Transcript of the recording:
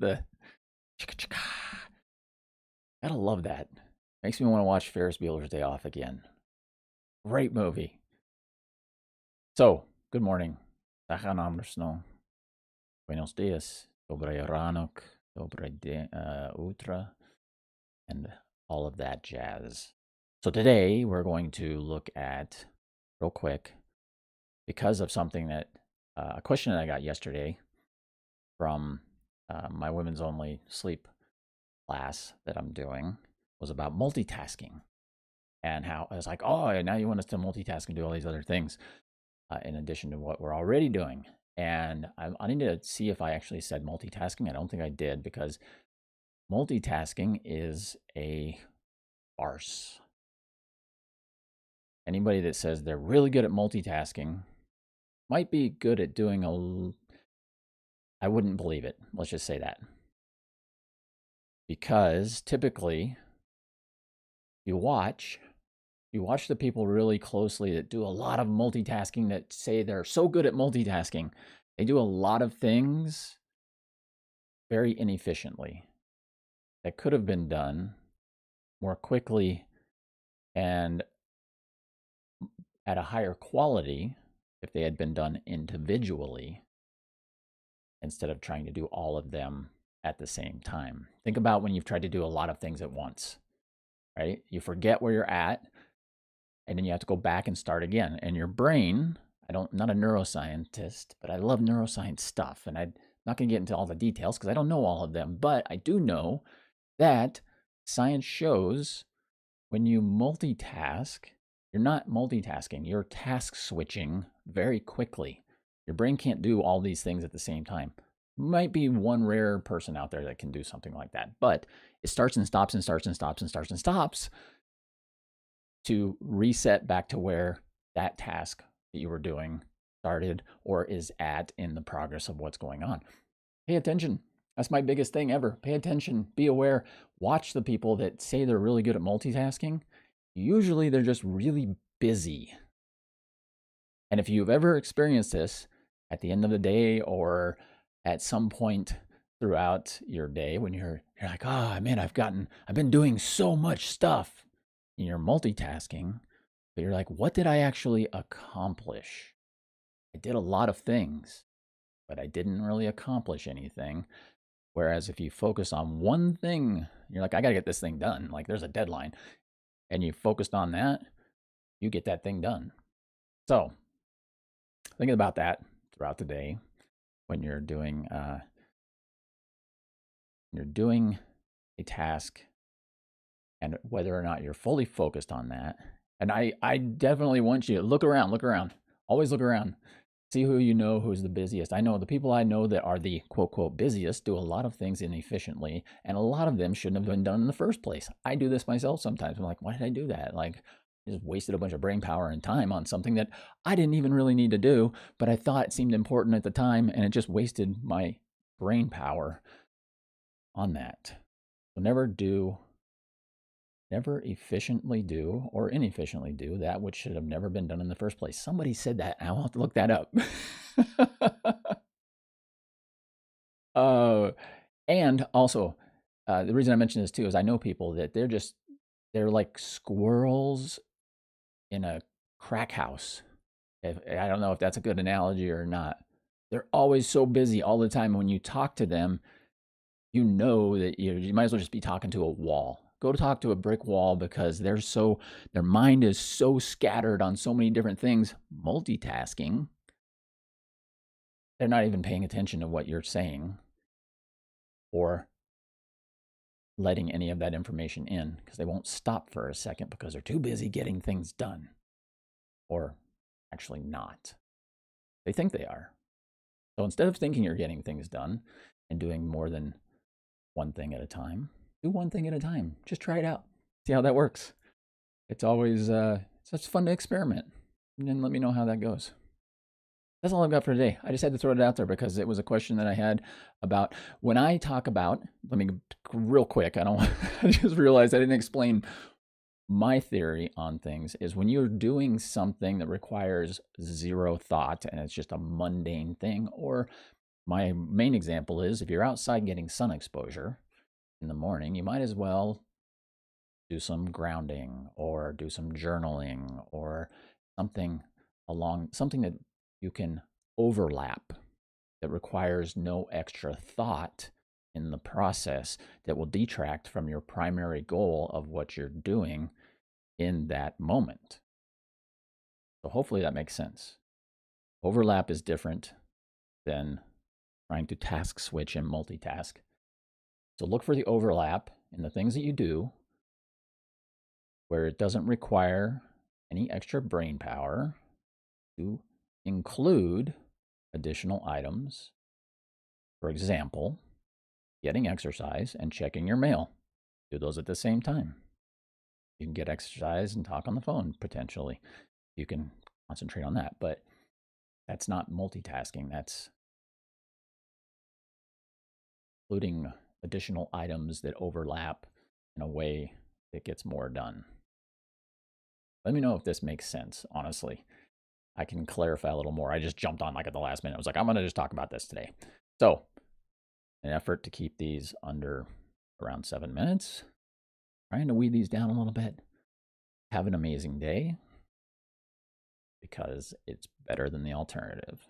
The chicka chicka. Gotta love that. Makes me want to watch Ferris Bueller's Day Off again. Great movie. So, good morning. Tahan namrsno. Buenos dias. Dobre ranok. Utra. And all of that jazz. So today we're going to look at, real quick, because of something that, a question that I got yesterday from my women's only sleep class that I'm doing was about multitasking and how I was like, oh, now you want us to multitask and do all these other things in addition to what we're already doing. And I need to see if I actually said multitasking. I don't think I did because multitasking is a farce. Anybody that says they're really good at multitasking might be good at doing I wouldn't believe it. Let's just say that. Because typically, you watch the people really closely that do a lot of multitasking that say they're so good at multitasking. They do a lot of things very inefficiently that could have been done more quickly and at a higher quality if they had been done individually instead of trying to do all of them at the same time. Think about when you've tried to do a lot of things at once, right? You forget where you're at, and then you have to go back and start again. And your brain, I'm not a neuroscientist, but I love neuroscience stuff. And I'm not going to get into all the details because I don't know all of them, but I do know that science shows when you multitask, you're not multitasking, you're task switching very quickly. Your brain can't do all these things at the same time. Might be one rare person out there that can do something like that, but it starts and stops and starts and stops and starts and stops to reset back to where that task that you were doing started or is at in the progress of what's going on. Pay attention. That's my biggest thing ever. Pay attention, be aware, watch the people that say they're really good at multitasking. Usually they're just really busy. And if you've ever experienced this at the end of the day or at some point throughout your day when you're like, oh man, I've been doing so much stuff and you're multitasking, but you're like, what did I actually accomplish? I did a lot of things, but I didn't really accomplish anything. Whereas if you focus on one thing, you're like, I gotta get this thing done. Like there's a deadline. And you focused on that, you get that thing done. So thinking about that throughout the day when you're doing a task and whether or not you're fully focused on that. And I definitely want you to look around, always look around. See who you know who's the busiest. I know the people I know that are the quote, quote, busiest do a lot of things inefficiently, and a lot of them shouldn't have been done in the first place. I do this myself sometimes. I'm like, why did I do that? Like, I just wasted a bunch of brain power and time on something that I didn't even really need to do, but I thought it seemed important at the time, and it just wasted my brain power on that. So never efficiently do or inefficiently do that which should have never been done in the first place. Somebody said that. I will have to look that up. And also, the reason I mention this too is I know people that they're like squirrels in a crack house. I don't know if that's a good analogy or not. They're always so busy all the time. When you talk to them, you know that you might as well just be talking to a wall. Go to talk to a brick wall because their mind is so scattered on so many different things, multitasking. They're not even paying attention to what you're saying or letting any of that information in because they won't stop for a second because they're too busy getting things done. Or actually not. They think they are. So instead of thinking you're getting things done and doing more than one thing at a time, do one thing at a time. Just try it out. See how that works. It's always it's fun to experiment. And then let me know how that goes. That's all I've got for today. I just had to throw it out there because it was a question that I had about when I talk about, let me real quick, I just realized I didn't explain my theory on things is when you're doing something that requires zero thought and it's just a mundane thing, or My main example is if you're outside getting sun exposure in the morning, you might as well do some grounding or do some journaling or something something that you can overlap that requires no extra thought in the process that will detract from your primary goal of what you're doing in that moment. So hopefully that makes sense. Overlap is different than trying to task switch and multitask. So look for the overlap in the things that you do where it doesn't require any extra brain power to include additional items. For example, getting exercise and checking your mail. Do those at the same time. You can get exercise and talk on the phone potentially. You can concentrate on that, but that's not multitasking. That's including additional items that overlap in a way that gets more done. Let me know if this makes sense, honestly. I can clarify a little more. I just jumped on like at the last minute. I was like, I'm going to just talk about this today. So, an effort to keep these under around 7 minutes, trying to weed these down a little bit. Have an amazing day because it's better than the alternative.